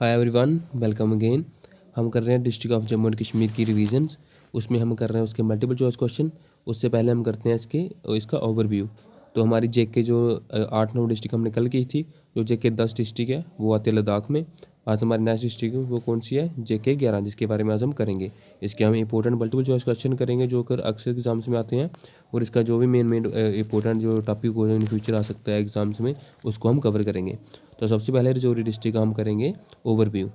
Hi everyone, welcome again. हम कर रहे हैं district of Jammu and Kashmir की रिवीजन्स। उसमें हम कर रहे हैं उसके मल्टीपल चॉइस क्वेश्चन। उससे पहले हम करते हैं इसका ओवरव्यू। तो हमारी जेके जो 8-9 डिस्ट्रिक्ट हमने कल की थी, जो जेके 10 डिस्ट्रिक्ट है वो आती है लद्दाख में। आज हमारी नेक्स्ट डिस्ट्रिक्ट वो कौन सी है? जेके 11, जिसके बारे में आज हम करेंगे। इसके हम इंपॉर्टेंट मल्टीपल चॉइस क्वेश्चन करेंगे जो कर अक्सर एग्जाम्स में आते हैं, और इसका जो भी मेन इंपॉर्टेंट जो टॉपिक हो इन फ्यूचर आ सकता है एग्जाम्स में, उसको हम कवर करेंगे। तो सबसे पहले रजौरी डिस्ट्रिक्ट का हम करेंगे ओवरव्यू।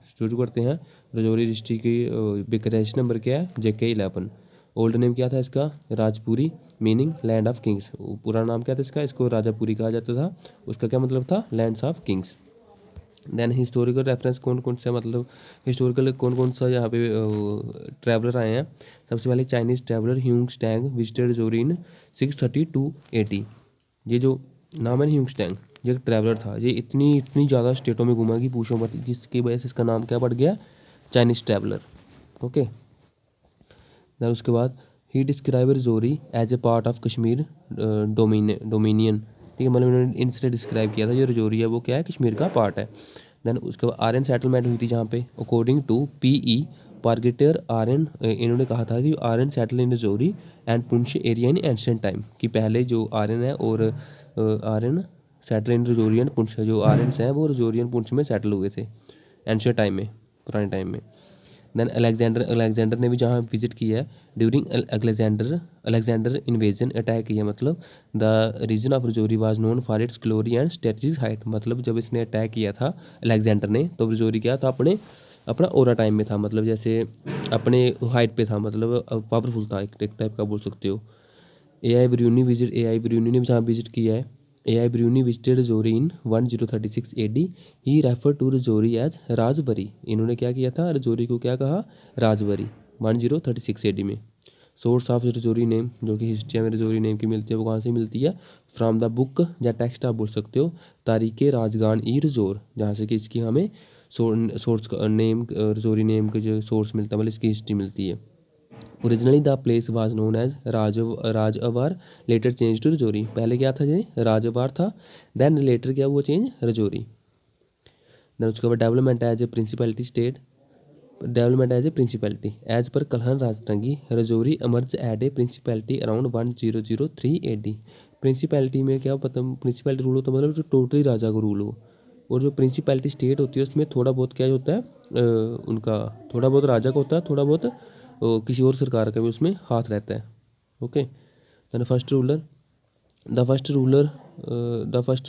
शुरू करते हैं। रजौरी डिस्ट्रिक्ट की बिकरेशन नंबर क्या है? जेके 11। ओल्ड नेम क्या था इसका? Rajpuri, meaning land of Kings. पूरा नाम क्या था इसको राजापुरी कहा जाता था। उसका क्या मतलब था? Lands of kings. Then historical reference कौन कौन सा, मतलब हिस्टोरिकल कौन कौन सा यहाँ पे ट्रैवलर आए हैं? सबसे पहले चाइनीज़ ट्रैवलर ह्यूंग स्टैंग विजिटेड रजौरी इन 632 AD। ये जो नाम है ना, ह्यूंग स्टैंग, ये एक ट्रैवलर था। ये इतनी इतनी ज़्यादा स्टेटों में घुमा कि पूछो मत, जिसकी वजह से इसका नाम क्या पड़ गया? Chinese traveller. ओके। देन उसके बाद ही describe Rajouri as a part of Kashmir dominion. ठीक है, मतलब इन्होंने इनसे डिस्क्राइब किया था जो रजौरी है वो क्या है? कश्मीर का पार्ट है। देन उसके बाद आर्यन सेटलमेंट हुई थी जहाँ पे, according to PE Pargiter Aryan. इन्होंने कहा था कि Aryan settle in Rajouri and Poonch area in ancient time, कि पहले जो आर्यन है और Aryan settle in Rajouri and Poonch, जो आर्यंस हैं वो रजौरी एंड पुंछ में सेटल हुए थे एंशिएंट टाइम में, पुराने टाइम में। देन अलेक्जेंडर ने भी जहाँ विजिट किया है ड्यूरिंग अलेक्जेंडर इन्वेजन अटैक किया, मतलब the region of Rajouri was known for its glory and strategic height. मतलब जब इसने अटैक किया था अलेक्जेंडर ने, तो रजौरी क्या था? अपना ओरा टाइम में था, मतलब जैसे अपने हाइट पे था, मतलब पावरफुल था, एक टाइप का बोल सकते हो। ए आई ब्रूनी ने भी जहाँ विजिट किया है। AI Biruni visited Rajouri in 1036 AD। He refer to Rajouri as Rajbari. इन्होंने क्या किया था? रजौरी को क्या कहा? राजबरी, 1036 AD में। सोर्स ऑफ रजौरी नेम, जो कि हिस्ट्री में रजौरी नेम की मिलती है, वो कहाँ से मिलती है? फ्रॉम द बुक या टेक्स्ट आप बोल सकते हो, तारीखे राजगान ई रजौर, जहाँ से कि इसकी हमें सोर्स नेम, रजौरी नेम के जो सोर्स मिलता है, मतलब इसकी हिस्ट्री मिलती है। Originally the place was known as राजअवार, लेटर चेंज टू रजौरी। पहले क्या था? ये राजअवार था, देन लेटर क्या हुआ चेंज? रजौरी। देन उसके बाद development as a principality state, development as a principality as per Kalhana राजतंगी Rajouri emerged a principality around 1003 AD। Principality में क्या पता? प्रिंसिपलिटी रूल होता है मतलब जो टोटली राजा का रूल हो, और जो प्रिंसिपलिटी स्टेट होती है उसमें थोड़ा बहुत क्या होता है, उनका थोड़ा बहुत राजा का होता है, थोड़ा बहुत किसी और सरकार का भी उसमें हाथ रहता है। Okay. Then the first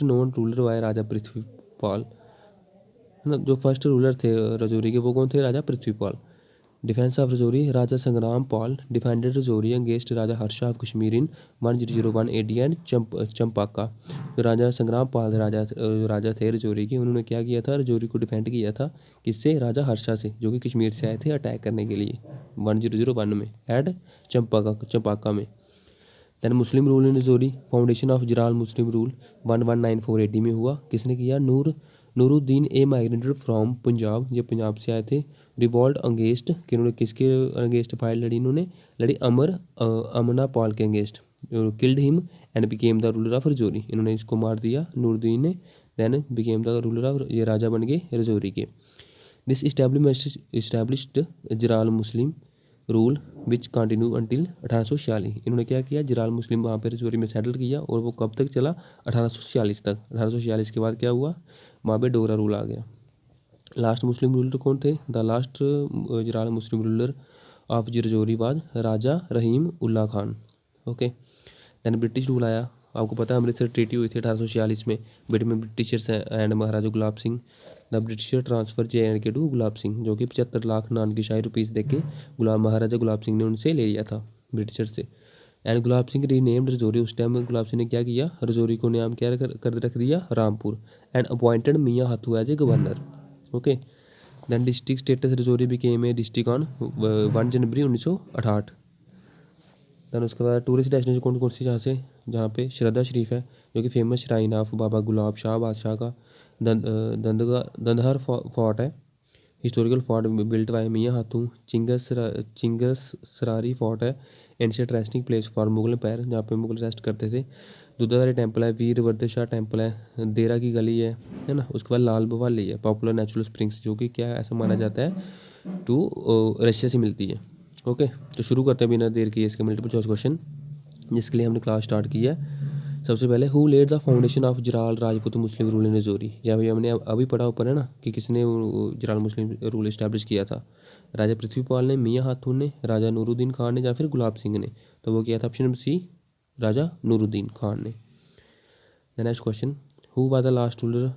known ruler वाय राजा पृथ्वीपाल, है ना। जो फर्स्ट रूलर थे रजौरी के, वो कौन थे? Raja Prithvipal. Defence of Rajouri, Raja Sangram Pal defended Rajouri against Raja Harsha of Kashmir in 1001 AD and Champaka. जो राजा संग्राम पाल राजा थे रजौरी के, उन्होंने क्या किया था? रजौरी को डिफेंड किया था। किससे? राजा हर्षा से, जो कि कश्मीर से आए थे अटैक करने के लिए 1001 में एड चंपाका में। Then Muslim rule in Rajouri, foundation of Jiral Muslim rule 1194 AD में हुआ। किसने किया? Nooruddin a migrated from Punjab, ये पंजाब से आए थे। रिवॉल्ट अगेंस्ट, कि इन्होंने किसके अगेंस्ट फाइट लड़ी? इन्होंने लड़ी अमना पाल के against. Killed him and became the ruler of Rajouri. इन्होंने इसको मार दिया नूरुद्दीन ने, then became the ruler of, ये राजा बन गए रजौरी के। This established Jiral Muslim rule which continue until 1846। इन्होंने क्या किया? जिराल मुस्लिम वहाँ पे रजौरी में सेटल किया, और वो कब तक चला? 1846 तक। 1846 के बाद क्या हुआ? वहाँ पे डोगरा रूल आ गया। लास्ट मुस्लिम रूलर कौन थे? The last Jiral Muslim ruler of Rajouri was Raja Rahim Ulla Khan. Okay. Then British rule आया। आपको पता है अमृतसर ट्रीटी हुई थी 1846 में, में Britishers and Maharaja Gulab Singh. The Britisher transfer JNK to Gulab Singh, जो कि 75 लाख नान की शाही रुपीज़ दे के महाराजा गुलाब सिंह ने उनसे ले लिया था ब्रिटिशर से। एंड गुलाब सिंह रीनेम्ड रजौरी, उस टाइम गुलाब सिंह ने क्या किया? रजौरी को नाम क्या कर रख दिया? Rampur. And appointed Mian Hathu as a governor. Okay. Then district status Rajouri became a district on 1 January 1968। Then उसके बाद टूरिस्ट डेस्टिनेशन कौन कौन सी जहाँ पे श्रद्धा शरीफ है, जो कि famous shrine of Baba Gulab Shah Badshah का। दंदहर फोर्ट है, historical fort built by Mian Hathu. Chingus Sarai fort है, ancient resting place for Mughal empire, जहाँ पे मुगल रेस्ट करते थे। दुधाधारी टेम्पल है, वीरभद्र शाह टेम्पल है, देरा की गली है ना। उसके बाद लाल बवाली है, पॉपुलर नेचुरल स्प्रिंग्स, जो कि क्या ऐसा माना जाता है टू रशिया से मिलती है। ओके, तो शुरू करते हैं बिना देर किए इसके मल्टीपल चॉइस क्वेश्चन, जिसके लिए हमने क्लास स्टार्ट की है। सबसे पहले who led the foundation of Jalal Rajput Muslim rule in Rajouri. या भाई हमने अभी पढ़ा ऊपर है ना कि किसने जलाल मुस्लिम रूल इस्टेब्लिश किया था। राजा पृथ्वीपाल ने, मियाँ हाथून ने, राजा नूरुद्दीन खान ने, या फिर गुलाब सिंह ने। तो वो किया था ऑप्शन नंबर सी, राजा नूरुद्दीन खान ने। The next question, who was the last ruler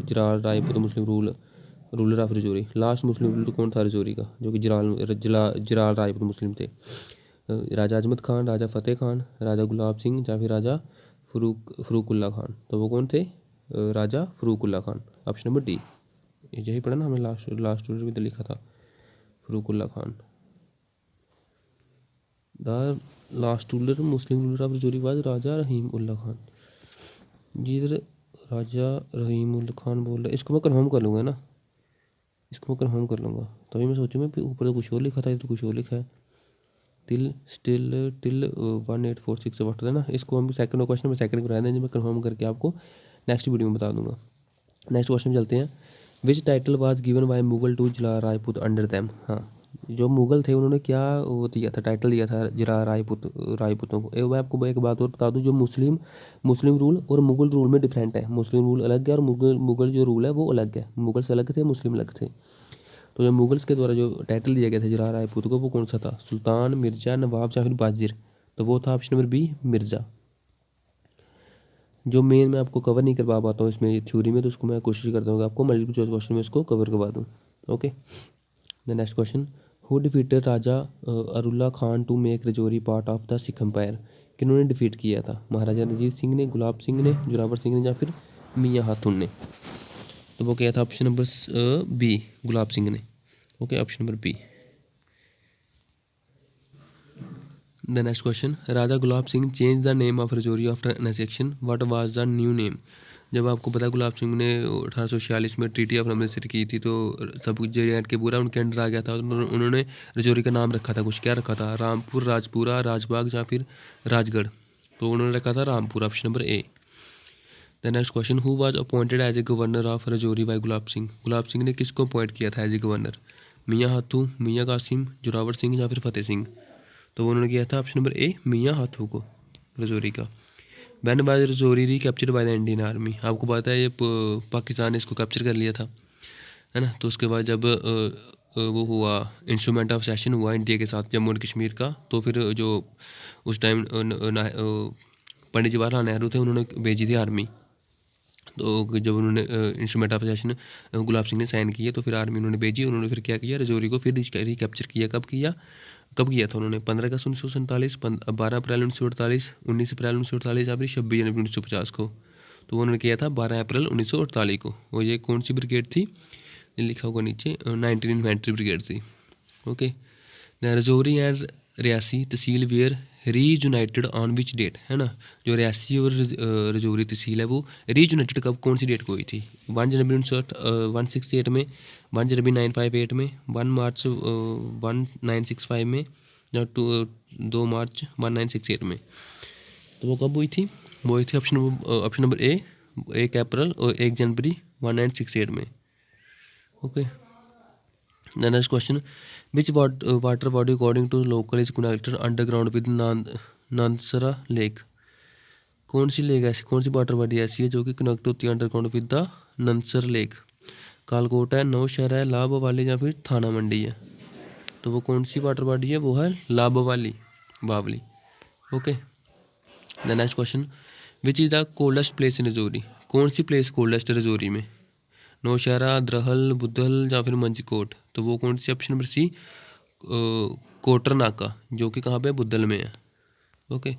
Jalal Rajput Muslim ruler of Rajouri. Last Muslim ruler कौन था रजौरी का, जो कि जलाल राजपूत मुस्लिम थे। राजा अजमत खान, राजा फ़तेह खान, राजा गुलाब सिंह, या फिर राजा फ़रूकुल्ला खान। तो वो कौन थे, Raja Farukulla Khan. Option number D. यही पढ़ा ना हमने, लास्ट रूलर भी तो लिखा था Farukulla Khan. The last ruler Muslim ruler of Rajouri was Raja Rahim Ulla Khan. जी इधर राजा रहीम उल्ला खान बोल रहा है, इसको मैं कन्फर्म कर लूँगा ना, इसको मैं कन्फर्म कर लूँगा। तभी मैं सोचूँ, मैं ऊपर तो कुछ और लिखा था, इधर कुछ और लिखा है। टिल 1846 वाटर है ना। इसको हम सेकंड क्वेश्चन में सेकंड कराए देंगे, मैं कंफर्म करके आपको नेक्स्ट वीडियो में बता दूंगा। नेक्स्ट क्वेश्चन चलते हैं। Which title was given by Mughal to Jala Rajput under them. हाँ, जो मुगल थे उन्होंने क्या वो दिया था, टाइटल दिया था जला राजपूतों को। मैं आपको एक बात और बता दूं, जो मुस्लिम रूल और मुगल रूल में डिफरेंट है। मुस्लिम रूल अलग है और मुगल जो रूल है वो अलग है। मुगल से अलग थे, मुस्लिम अलग थे। तो जो मुगल्स के द्वारा जो टाइटल दिया गया था जलाल राजपूत को, वो कौन सा था, सुल्तान, मिर्जा, नवाब या फिर बाजिर। तो वो था ऑप्शन नंबर बी, मिर्जा। जो मेन मैं आपको कवर नहीं करवा पाता हूँ इसमें थ्योरी में, तो उसको मैं कोशिश करता हूँ कि आपको मल्टीपल चॉइस क्वेश्चन में इसको कवर करवा दूँ। Okay, the next question, who defeated Raja Arulla Khan to make Rajouri part of the Sikh empire. किन्होंने डिफीट किया था, महाराजा रंजीत सिंह ने, गुलाब सिंह ने, जोरावर सिंह ने, या फिर मियाँ हाथून ने। तो वो क्या था, option number B, Gulab Singh ने। Okay, option number B. The next question, Raja Gulab Singh change the name of Rajouri after annexation, what was the new name. जब आपको पता है गुलाब सिंह ने 1846 में ट्रीटी ऑफ अमृतसर की थी, तो सब कुछ जे पूरा उनके अंडर आ गया था। उन्होंने रजौरी का नाम रखा था, कुछ क्या रखा था, रामपुर, राजपुरा, राजबाग या फिर राजगढ़। तो उन्होंने रखा था Rampur, option number A. The next question, who was appointed as a governor of Rajouri by Gulab Singh. Gulab Singh ने किसको अपॉइंट किया था एज ए गवर्नर, मियाँ हाथू, मियाँ कासिम, जोरावर सिंह या फिर फतेह सिंह। तो उन्होंने किया था ऑप्शन नंबर ए, मियाँ हाथू को, रजौरी का। When was Rajouri recaptured by the Indian army. आपको पता है ये पाकिस्तान ने इसको कैप्चर कर लिया था, है ना। तो उसके बाद जब वो हुआ, इंस्ट्रूमेंट ऑफ सेशन हुआ इंडिया के साथ जम्मू एंड कश्मीर का, तो फिर जो उस टाइम पंडित जवाहरलाल नेहरू थे, उन्होंने भेजी थी आर्मी। तो जब उन्होंने इंस्ट्रूमेंट ऑफ सेशन गुलाब सिंह ने साइन किए, तो फिर आर्मी उन्होंने भेजी। उन्होंने फिर क्या किया, रजौरी को फिर रिकैप्चर किया। कब किया था उन्होंने, 15 अगस्त 1947, 12 अप्रैल 1948, 19 अप्रैल 1948 या फिर 26 जनवरी 1950 को। तो उन्होंने किया था 12 अप्रैल 1948 को। और ये कौन सी ब्रिगेड थी, ये लिखा होगा नीचे, 19 इन्फेंट्री ब्रिगेड थी। Okay, Rajouri and Reasi tehsil were reunited on which date, है ना। जो रियासी और रजौरी तहसील है वो रीयूनाइटेड कब, कौन सी डेट को हुई थी, 1 जनवरी 1968 में, 1 जनवरी 1958 में, 1 मार्च 1965 में, या 2 मार्च 1968 में। तो वो कब हुई थी, वो हुई थी ऑप्शन नंबर ए, 1 अप्रैल और 1 जनवरी 1968 में। Okay, the next question, which water body according to local is connected underground with Nansara lake. कौन सी लेक ऐसी, कौन सी वाटर बॉडी ऐसी है जो कि कनेक्ट होती है अंडरग्राउंड विद द नंसर लेक। कालकोट है, नौशहरा है, लाबवाली या फिर थाना मंडी है। तो वो कौन सी वाटर बॉडी है, वो है लाबवाली, बावली। Okay, the next question, which is the coldest place in Rajouri. कौन सी प्लेस कोल्डेस्ट है रजौरी में, नौशहरा, द्रहल, बुद्धल या फिर मंझकोट। तो वो कौन सी, ऑप्शन नंबर सी, कोटर नाका, जो कि कहाँ पे है, बुद्धल में है। ओके,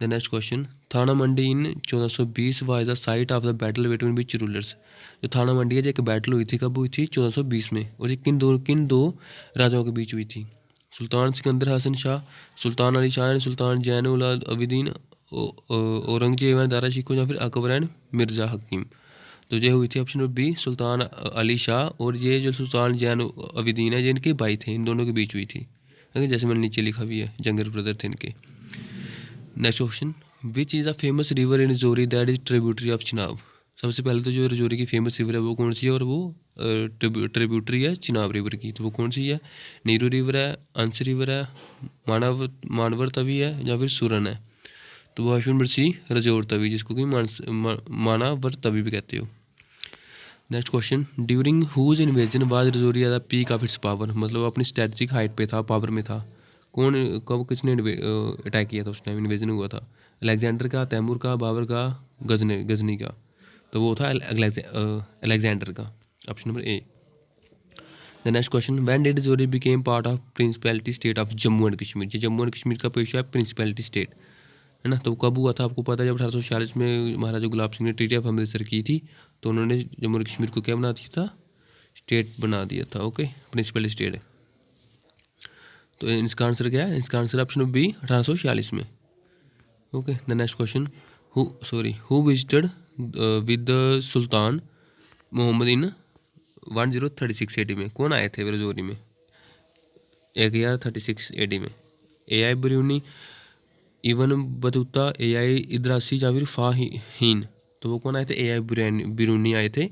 द नेक्स्ट क्वेश्चन, थाना मंडी इन 1420 was the site of the battle between which rulers. जो थाना मंडी है, जो एक बैटल हुई थी, कब हुई थी, 1420 में। और ये किन दो राजाओं के बीच हुई थी, सुल्तान सिकंदर हसन शाह, सुल्तान अली शाह एंड सुल्तान जैन उल अबिदीन, औरंगजेब एंड दारा शिकोह, या फिर अकबर एंड मिर्जा हकीम। तो ये हुई थी ऑप्शन नंबर बी, सुल्तान अली शाह। और ये जो सुल्तान जैन अबिदीन है, ये इनके भाई थे, इन दोनों के बीच हुई थी। जैसे मैंने नीचे लिखा भी है, जंगर ब्रदर थे इनके। Next question, which is the famous river in Rajouri that is tributary of Chenab. सबसे पहले तो जो रजौरी की फेमस रिवर है वो कौन सी है, और वो ट्रिब्यूटरी है चिनाब रिवर की, तो वो कौन सी है? नीरू रिवर है, अंश रिवर है, मानवर तवी है, या फिर सुरन है। तो वो option number C Rajaur Tawi, जिसको कि मानावर तवी भी कहते हो। Next question, during whose invasion was Rajouri at the peak of its power, मतलब अपनी स्ट्रेटजिक हाइट पे था, पावर में था। कौन कब किसने अटैक किया था उस टाइम, इन्वेजन हुआ था? अलेक्जेंडर का, तैमूर का, बाबर का, गजनी का? तो वो था अलेक्जेंडर का, option number A. The next question, when did Rajouri became part of principality state of Jammu and Kashmir. ये जम्मू एंड कश्मीर का पेशा है प्रिंसिपैलिटी स्टेट, है ना। तो कब हुआ था आपको पता है, जब 1846 में महाराजा गुलाब सिंह ने ट्रीटी ऑफ अमृतसर की थी, तो उन्होंने जम्मू एंड कश्मीर को क्या बना दिया था? स्टेट बना दिया था। ओके, प्रिंसिपल स्टेट है। तो इसका आंसर क्या है? इसका आंसर ऑप्शन बी 1846 में। Okay, the next question, who visited with the sultan Mohammad in 1036 AD में। कौन आए थे रजौरी में 1036 AD में? AI बरूनी, इवन बतूता, AI इदरासी, या फिर फाहीन? तो वो कौन आए थे? AI बिरूनी आए थे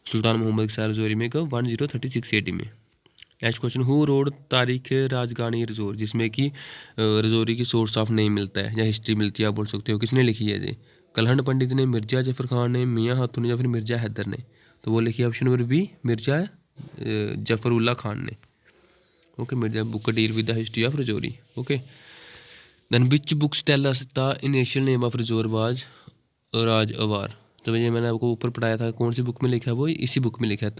सुल्तान मोहम्मद के साथ रजौरी में कब? 1036 AD में। नेक्स्ट क्वेश्चन, हु रोड तारीख राजगानी रजौर, जिसमें कि रजौरी की सोर्स ऑफ नेम मिलता है या हिस्ट्री मिलती है, आप बोल सकते हो। किसने लिखी है ये? कलहण पंडित ने, मिर्जा जफर खान ने, मियाँ हाथू ने, या फिर मिर्जा हैदर ने? तो वो लिखी है option number B Mirza Zafrullah Khan ने। Okay, Mirza book deal with the history of Rajouri. Okay, then which books tell us the initial name of Rajaur was Raj Awar. तो ये मैंने आपको ऊपर पढ़ाया था, कौन सी बुक में लिखा है? वो इसी बुक में लिखा है,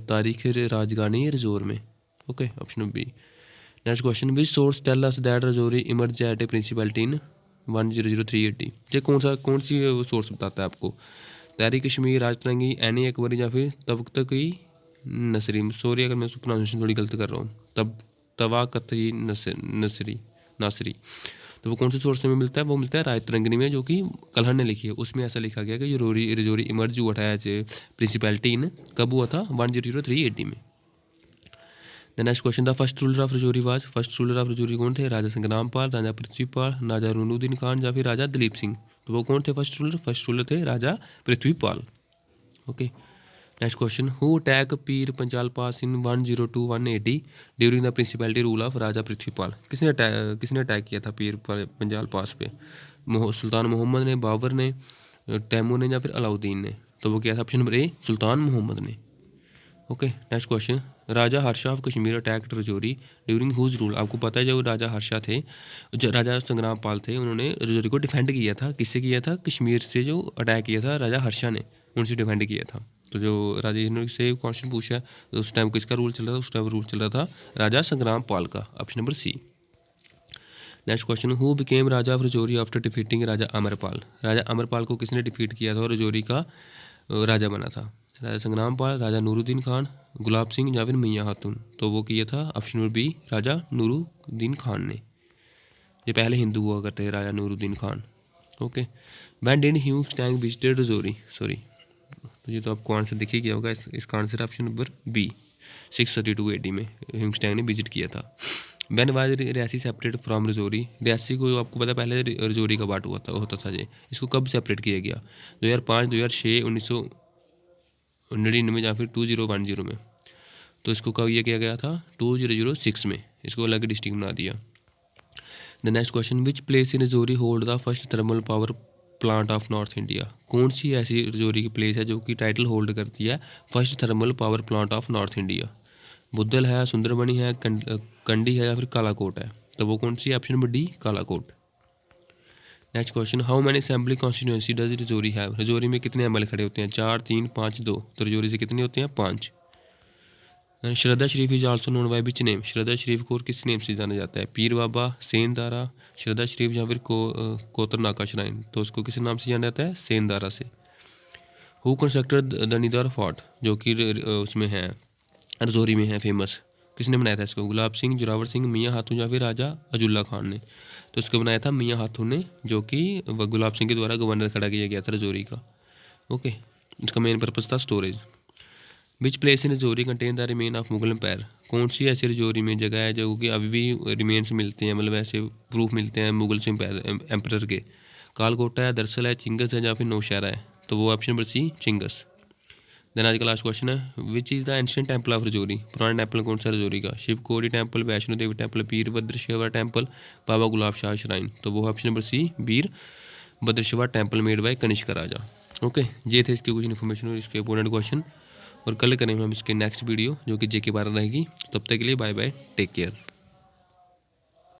तारीख राजगानी रजौर में। Okay, option B. Next question, which source tell us that Rajouri emerge at a principality in 1003 AD। ये कौन सी सोर्स बताता है आपको? तहरीक कश्मीर, राजतरंगी, ऐनी अकबरी, या फिर तबकतकी नसरी? सॉरी अगर मैं उसकी प्रोनाउंसिएशन थोड़ी गलत कर रहा हूँ, तवाकतई नासरी। तो वो कौन से सोर्स में मिलता है? वो मिलता है राजतरंगिनी में, जो कि कलहण ने लिखी है। उसमें ऐसा लिखा गया कि रजौरी इमर्ज हुआ था एज प्रिंसिपैलिटी इन, कब हुआ था? 1003 AD में। The next question, the first ruler of Rajouri was. First ruler of Rajouri कौन थे? राजा संग्राम पाल, राजा पृथ्वीपाल, राजा रूनुद्दीन खान, या फिर राजा दलीप सिंह? तो वो कौन थे फर्स्ट रूलर? फर्स्ट रूलर थे Raja Prithvipal. Okay, next question, who attack Pir Panchal pass in 1021 AD during the principality rule of Raja Prithvipal. किसने अटैक किया था पीर पंचाल पास पे? सुल्तान मोहम्मद ने, बाबर ने, तैमूर ने, या फिर अलाउद्दीन ने? तो वो क्या था? Option number A sultan Mohammad ने। Okay, next question, Raja Harsha of Kashmir attacked Rajouri during whose rule. आपको पता है जो राजा हर्षा थे, जो राजा संग्राम पाल थे, उन्होंने रजौरी को डिफेंड किया था। किससे किया था? कश्मीर से जो अटैक किया था राजा हर्षा ने, उनसे डिफेंड किया था। तो जो राजा से क्वेश्चन पूछा है, तो उस टाइम किसका रूल चल रहा था? उस टाइम रूल चल रहा था राजा संग्राम पाल का, option number C. Next question, who became Raja of Rajouri after defeating Raja Amarpal. Raja Amarpal को किसने डिफीट किया था और रजौरी का राजा बना था? राजा संग्राम पाल, राजा नूरुद्दीन खान, गुलाब सिंह, या फिर मियाँ खातून? तो वो किया था option number B Raja Nooruddin Khan ने। ये पहले हिंदू हुआ करते थे, Raja Nooruddin Khan. Okay, when did Hiuen Tsang visited Rajouri. Sorry, तो ये तो आपको आंसर दिख ही गया होगा। इसका answer option number B 632 AD में ह्यूम स्टैंग ने विजिट किया था। When was Reasi separate from Rajouri. Reasi को आपको पता पहले रजौरी का पार्ट होता था ये, इसको कब सेपरेट किया गया? 2005, 2006, 1999, या फिर 2010 में? तो इसको कब ये किया गया था? 2006 में इसको अलग डिस्ट्रिक्ट बना दिया। The next question, which place in Rajouri hold the first thermal power plant of north India. कौन सी ऐसी रजौरी की प्लेस है जो कि टाइटल होल्ड करती है first thermal power plant of north India? Budhal है, सुंदरबनी है, कंडी है, या फिर कालाकोट है? तो वो कौन सी? Option number D Kalakot. Next question, how many assembly constituency does Rajouri have. Rajouri में कितने एमएलए खड़े होते हैं? 4, 3, 5, 2? तो रजौरी से कितने होते हैं? 5। Shraddha Sharif is also known by which name. Shraddha Sharif को और किस नेम से जाना जाता है? पीर बाबा, सेंधारा, श्रद्धा शरीफ, या फिर कोतरनाका श्राइन? तो उसको किस नाम से जाना जाता है? सेंधारा से। हु कंस्ट्रक्टेड द निदार फोर्ट, जो कि उसमें है रजौरी में है फेमस? किसने बनाया था इसको? गुलाब सिंह, जोरावर सिंह, मियाँ हाथू, या फिर राजा अजुल्ला खान ने? तो इसको बनाया था मियाँ हाथू ने, जो कि गुलाब सिंह के द्वारा गवर्नर खड़ा किया गया था रजौरी का। ओके, इसका मेन पर्पज़ था storage. Which place in Rajouri contain the remain of Mughal empire, कौन सी ऐसी रजौरी में जगह है जो कि अभी भी रिमेन्स मिलते हैं, मतलब ऐसे प्रूफ मिलते हैं मुगल से एम्पर के। कालकोटा है, दरअसल है, चिंगस है, या फिर नौशहरा है। तो वो option number C Chingus. Then आज का लास्ट क्वेश्चन है, which is the ancient temple of Rajouri, पुराना टेम्पल कौन सा रजौरी का? Shiv Khori temple, Vaishno Devi temple, Veer Bhadrashiva temple, Baba Gulab Shah shrine. तो वो option number C Veer Bhadrashiva temple made by Kanishka Raja. Okay, ये थे इसके कुछ इन्फॉर्मेशन और इसके इंपोर्टेंट क्वेश्चन। और कल करेंगे हम इसके नेक्स्ट वीडियो जो कि जेके 12 रहेगी। तब तक के लिए बाय बाय, टेक केयर।